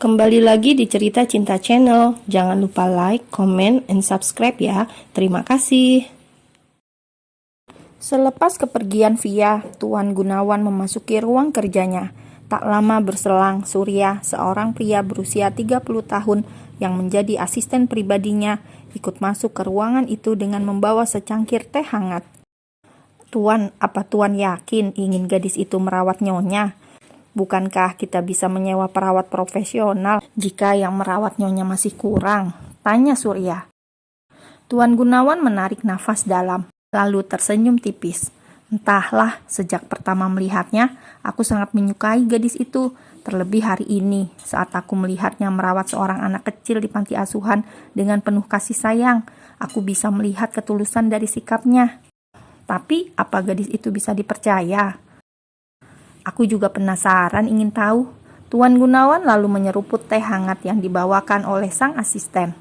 Kembali lagi di Cerita Cinta Channel. Jangan lupa like, comment, and subscribe ya. Terima kasih. Selepas kepergian Via, Tuan Gunawan memasuki ruang kerjanya. Tak lama berselang, Surya, seorang pria berusia 30 tahun yang menjadi asisten pribadinya, ikut masuk ke ruangan itu dengan membawa secangkir teh hangat. Tuan, apa Tuan yakin ingin gadis itu merawat nyonya? Bukankah kita bisa menyewa perawat profesional jika yang merawat nyonya masih kurang? Tanya Surya. Tuan Gunawan menarik nafas dalam, lalu tersenyum tipis. Entahlah, sejak pertama melihatnya, aku sangat menyukai gadis itu. Terlebih hari ini, saat aku melihatnya merawat seorang anak kecil di panti asuhan dengan penuh kasih sayang, aku bisa melihat ketulusan dari sikapnya. Tapi, apa gadis itu bisa dipercaya? Aku juga penasaran ingin tahu. Tuan Gunawan lalu menyeruput teh hangat yang dibawakan oleh sang asisten.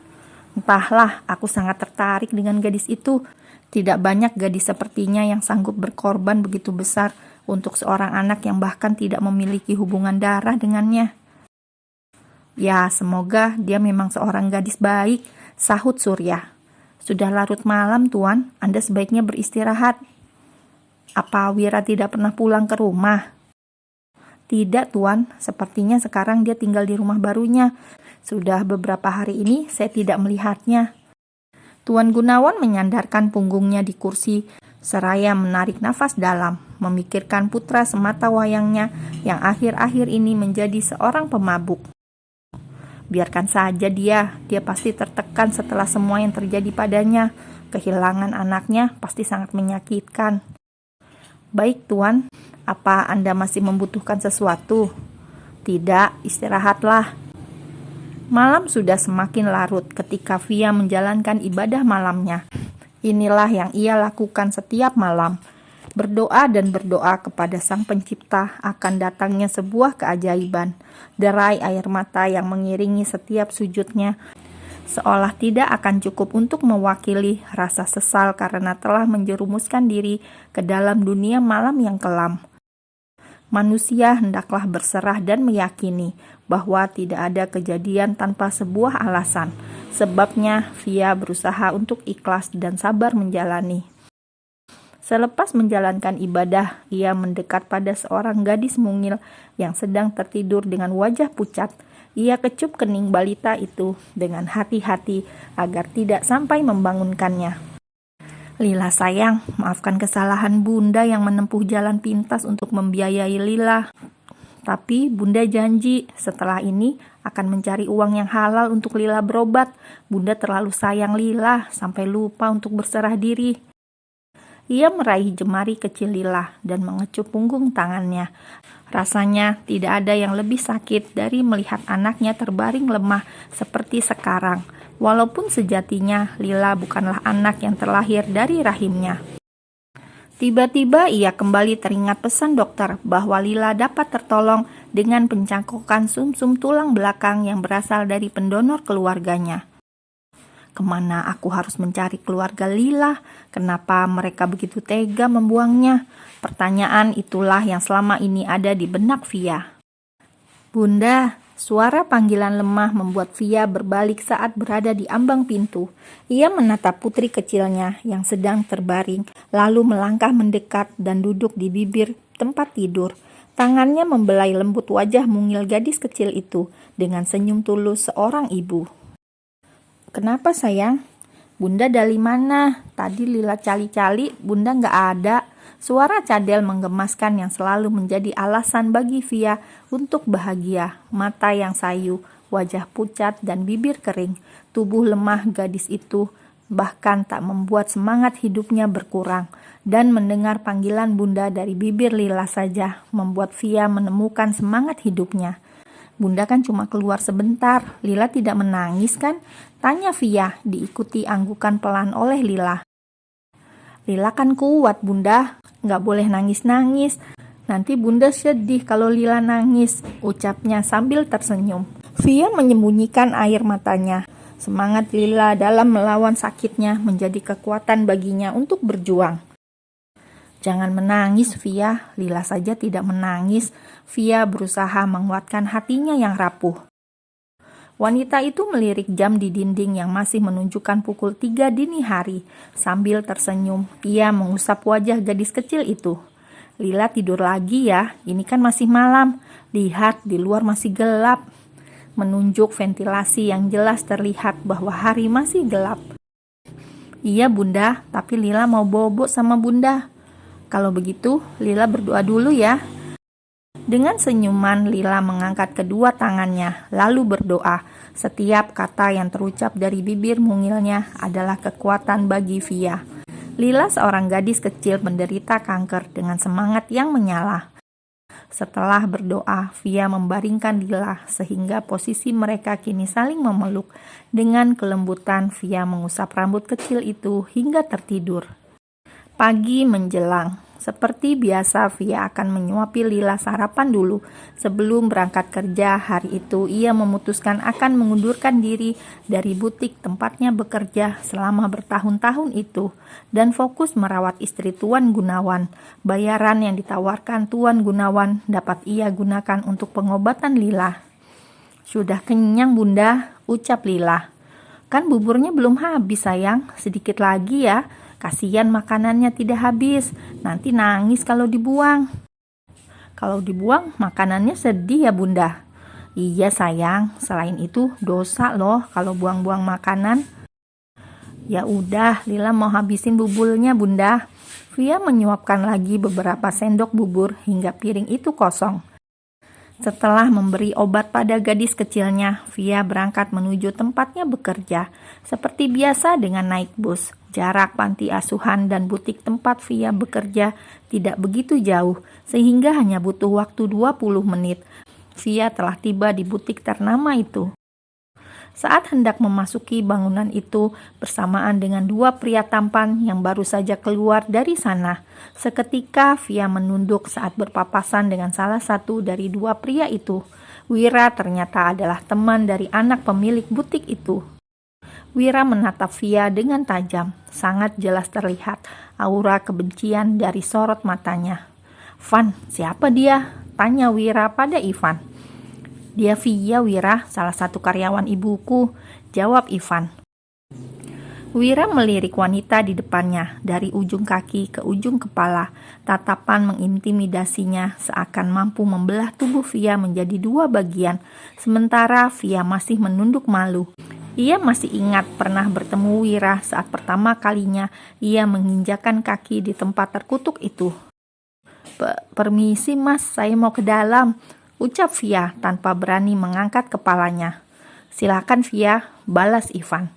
Entahlah, aku sangat tertarik dengan gadis itu. Tidak banyak gadis sepertinya yang sanggup berkorban begitu besar untuk seorang anak yang bahkan tidak memiliki hubungan darah dengannya. Ya, semoga dia memang seorang gadis baik, sahut Surya. Sudah larut malam, Tuan. Anda sebaiknya beristirahat. Apa Wira tidak pernah pulang ke rumah? Tidak, Tuan. Sepertinya sekarang dia tinggal di rumah barunya. Sudah beberapa hari ini saya tidak melihatnya. Tuan Gunawan menyandarkan punggungnya di kursi, seraya menarik nafas dalam, memikirkan putra semata wayangnya yang akhir-akhir ini menjadi seorang pemabuk. Biarkan saja dia pasti tertekan setelah semua yang terjadi padanya. Kehilangan anaknya pasti sangat menyakitkan. Baik, Tuan. Apa Anda masih membutuhkan sesuatu? Tidak, istirahatlah. Malam sudah semakin larut ketika Via menjalankan ibadah malamnya. Inilah yang ia lakukan setiap malam. Berdoa dan berdoa kepada Sang Pencipta akan datangnya sebuah keajaiban. Derai air mata yang mengiringi setiap sujudnya seolah tidak akan cukup untuk mewakili rasa sesal karena telah menjerumuskan diri ke dalam dunia malam yang kelam. Manusia hendaklah berserah dan meyakini bahwa tidak ada kejadian tanpa sebuah alasan. Sebabnya, Via berusaha untuk ikhlas dan sabar menjalani. Selepas menjalankan ibadah, ia mendekat pada seorang gadis mungil yang sedang tertidur dengan wajah pucat. Ia kecup kening balita itu dengan hati-hati agar tidak sampai membangunkannya. Lila sayang, maafkan kesalahan Bunda yang menempuh jalan pintas untuk membiayai Lila. Tapi Bunda janji setelah ini akan mencari uang yang halal untuk Lila berobat. Bunda terlalu sayang Lila sampai lupa untuk berserah diri. Ia meraih jemari kecil Lila dan mengecup punggung tangannya. Rasanya tidak ada yang lebih sakit dari melihat anaknya terbaring lemah seperti sekarang. Walaupun sejatinya Lila bukanlah anak yang terlahir dari rahimnya. Tiba-tiba ia kembali teringat pesan dokter bahwa Lila dapat tertolong dengan pencangkokan sumsum tulang belakang yang berasal dari pendonor keluarganya. Kemana aku harus mencari keluarga Lila? Kenapa mereka begitu tega membuangnya? Pertanyaan itulah yang selama ini ada di benak Via. Bunda, suara panggilan lemah membuat Via berbalik saat berada di ambang pintu. Ia menatap putri kecilnya yang sedang terbaring, lalu melangkah mendekat dan duduk di bibir tempat tidur. Tangannya membelai lembut wajah mungil gadis kecil itu dengan senyum tulus seorang ibu. Kenapa sayang? Bunda dari mana? Tadi Lila cali-cali, Bunda nggak ada. Suara cadel menggemaskan yang selalu menjadi alasan bagi Via untuk bahagia. Mata yang sayu, wajah pucat dan bibir kering. Tubuh lemah gadis itu bahkan tak membuat semangat hidupnya berkurang. Dan mendengar panggilan Bunda dari bibir Lila saja membuat Via menemukan semangat hidupnya. Bunda kan cuma keluar sebentar, Lila tidak menangis kan? Tanya Via, diikuti anggukan pelan oleh Lila. Lila kan kuat Bunda, nggak boleh nangis-nangis. Nanti Bunda sedih kalau Lila nangis, ucapnya sambil tersenyum. Via menyembunyikan air matanya. Semangat Lila dalam melawan sakitnya menjadi kekuatan baginya untuk berjuang. Jangan menangis, Via. Lila saja tidak menangis. Via berusaha menguatkan hatinya yang rapuh. Wanita itu melirik jam di dinding yang masih menunjukkan pukul 3 dini hari. Sambil tersenyum, ia mengusap wajah gadis kecil itu. Lila tidur lagi ya, ini kan masih malam. Lihat, di luar masih gelap. Menunjuk ventilasi yang jelas terlihat bahwa hari masih gelap. Iya bunda, tapi Lila mau bobo sama bunda. Kalau begitu, Lila berdoa dulu ya. Dengan senyuman, Lila mengangkat kedua tangannya, lalu berdoa. Setiap kata yang terucap dari bibir mungilnya adalah kekuatan bagi Via. Lila seorang gadis kecil menderita kanker dengan semangat yang menyala. Setelah berdoa, Via membaringkan Lila sehingga posisi mereka kini saling memeluk. Dengan kelembutan, Via mengusap rambut kecil itu hingga tertidur. Pagi menjelang. Seperti biasa, Via akan menyuapi Lila sarapan dulu. Sebelum berangkat kerja, hari itu ia memutuskan akan mengundurkan diri dari butik tempatnya bekerja selama bertahun-tahun itu dan fokus merawat istri Tuan Gunawan. Bayaran yang ditawarkan Tuan Gunawan dapat ia gunakan untuk pengobatan Lila. Sudah kenyang bunda, ucap Lila. Kan buburnya belum habis sayang, sedikit lagi ya. Kasihan makanannya tidak habis, nanti nangis kalau dibuang. Kalau dibuang, makanannya sedih ya bunda. Iya sayang, selain itu dosa loh kalau buang-buang makanan. Ya udah, Lila mau habisin buburnya bunda. Via menyuapkan lagi beberapa sendok bubur hingga piring itu kosong. Setelah memberi obat pada gadis kecilnya, Via berangkat menuju tempatnya bekerja. Seperti biasa dengan naik bus. Jarak panti asuhan dan butik tempat Via bekerja tidak begitu jauh, sehingga hanya butuh waktu 20 menit. Via telah tiba di butik ternama itu. Saat hendak memasuki bangunan itu bersamaan dengan dua pria tampan yang baru saja keluar dari sana. Seketika Via menunduk saat berpapasan dengan salah satu dari dua pria itu. Wira ternyata adalah teman dari anak pemilik butik itu. Wira menatap Via dengan tajam. Sangat jelas terlihat aura kebencian dari sorot matanya. "Van, siapa dia?" tanya Wira pada Ivan. "Dia Via Wira, salah satu karyawan ibuku," jawab Ivan. Wira melirik wanita di depannya dari ujung kaki ke ujung kepala. Tatapan mengintimidasinya seakan mampu membelah tubuh Via menjadi dua bagian. Sementara Via masih menunduk malu. Ia masih ingat pernah bertemu Wira saat pertama kalinya ia menginjakan kaki di tempat terkutuk itu. Permisi mas, saya mau ke dalam," ucap Via tanpa berani mengangkat kepalanya. "Silakan Via," balas Ivan.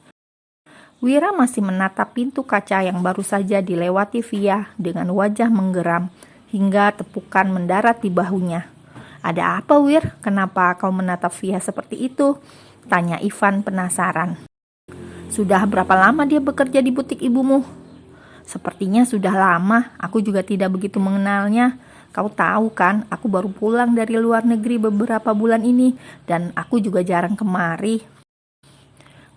Wira masih menatap pintu kaca yang baru saja dilewati Via dengan wajah menggeram hingga tepukan mendarat di bahunya. "Ada apa Wir? Kenapa kau menatap Via seperti itu?" tanya Ivan penasaran. "Sudah berapa lama dia bekerja di butik ibumu?" "Sepertinya sudah lama, aku juga tidak begitu mengenalnya. Kau tahu kan, aku baru pulang dari luar negeri beberapa bulan ini dan aku juga jarang kemari."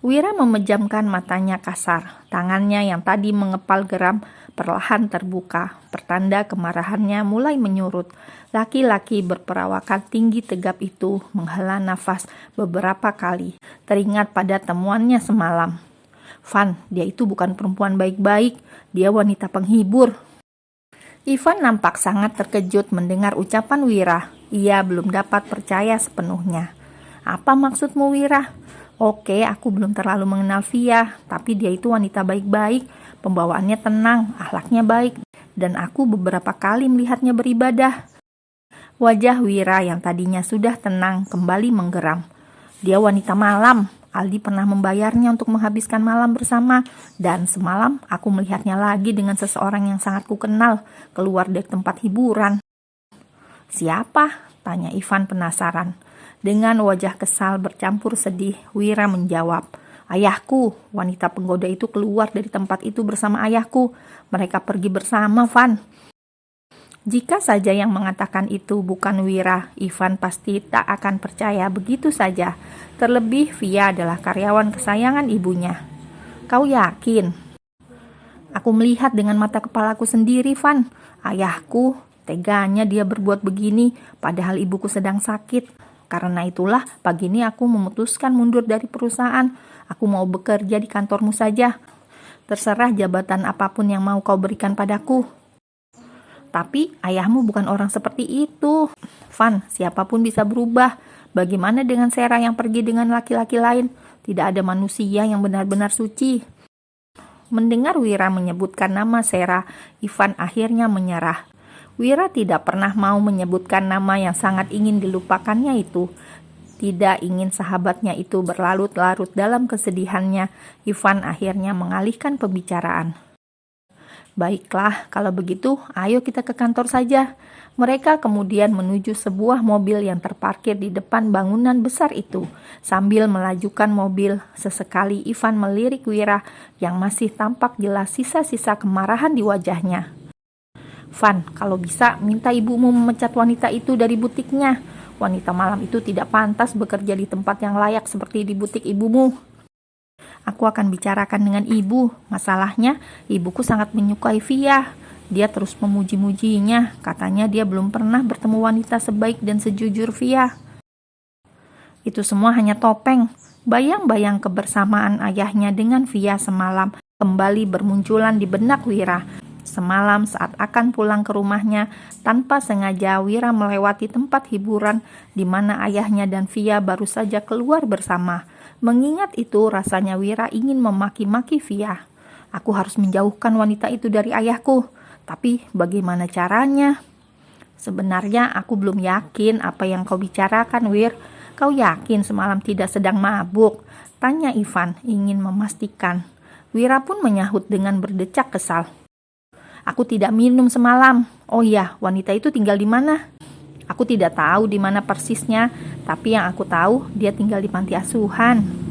Wira memejamkan matanya kasar. Tangannya yang tadi mengepal geram perlahan terbuka. Pertanda kemarahannya mulai menyurut. Laki-laki berperawakan tinggi tegap itu menghela nafas beberapa kali. Teringat pada temuannya semalam. "Van, dia itu bukan perempuan baik-baik. Dia wanita penghibur." Ivan nampak sangat terkejut mendengar ucapan Wira. Ia belum dapat percaya sepenuhnya. "Apa maksudmu Wira?" "Oke, aku belum terlalu mengenal Via, tapi dia itu wanita baik-baik, pembawaannya tenang, akhlaknya baik, dan aku beberapa kali melihatnya beribadah." Wajah Wira yang tadinya sudah tenang kembali menggeram. "Dia wanita malam. Aldi pernah membayarnya untuk menghabiskan malam bersama, dan semalam aku melihatnya lagi dengan seseorang yang sangat kukenal keluar dari tempat hiburan." "Siapa?" tanya Ivan penasaran. Dengan wajah kesal bercampur sedih, Wira menjawab, "Ayahku, wanita penggoda itu keluar dari tempat itu bersama ayahku. Mereka pergi bersama, Van." Jika saja yang mengatakan itu bukan Wira, Ivan pasti tak akan percaya begitu saja. Terlebih Via adalah karyawan kesayangan ibunya. "Kau yakin?" "Aku melihat dengan mata kepalaku sendiri, Van. Ayahku, teganya dia berbuat begini padahal ibuku sedang sakit." Karena itulah pagi ini aku memutuskan mundur dari perusahaan. Aku mau bekerja di kantormu saja. Terserah jabatan apapun yang mau kau berikan padaku. Tapi ayahmu bukan orang seperti itu. Van, siapapun bisa berubah. Bagaimana dengan Sarah yang pergi dengan laki-laki lain? Tidak ada manusia yang benar-benar suci. Mendengar Wira menyebutkan nama Sarah, Ivan akhirnya menyerah. Wira tidak pernah mau menyebutkan nama yang sangat ingin dilupakannya itu. Tidak ingin sahabatnya itu berlarut-larut dalam kesedihannya, Ivan akhirnya mengalihkan pembicaraan. Baiklah, kalau begitu, ayo kita ke kantor saja. Mereka kemudian menuju sebuah mobil yang terparkir di depan bangunan besar itu. Sambil melajukan mobil, sesekali Ivan melirik Wira yang masih tampak jelas sisa-sisa kemarahan di wajahnya. Van, kalau bisa minta ibumu memecat wanita itu dari butiknya. Wanita malam itu tidak pantas bekerja di tempat yang layak seperti di butik ibumu. Aku akan bicarakan dengan ibu. Masalahnya, ibuku sangat menyukai Via. Dia terus memuji-mujinya. Katanya dia belum pernah bertemu wanita sebaik dan sejujur Via. Itu semua hanya topeng. Bayang-bayang kebersamaan ayahnya dengan Via semalam kembali bermunculan di benak Wira. Semalam saat akan pulang ke rumahnya, tanpa sengaja Wira melewati tempat hiburan di mana ayahnya dan Via baru saja keluar bersama. Mengingat itu, rasanya Wira ingin memaki-maki Via. Aku harus menjauhkan wanita itu dari ayahku. Tapi bagaimana caranya? Sebenarnya aku belum yakin apa yang kau bicarakan, Wir. Kau yakin semalam tidak sedang mabuk? Tanya Ivan, ingin memastikan. Wira pun menyahut dengan berdecak kesal. Aku tidak minum semalam. Oh iya, wanita itu tinggal di mana? Aku tidak tahu di mana persisnya, tapi yang aku tahu dia tinggal di panti asuhan.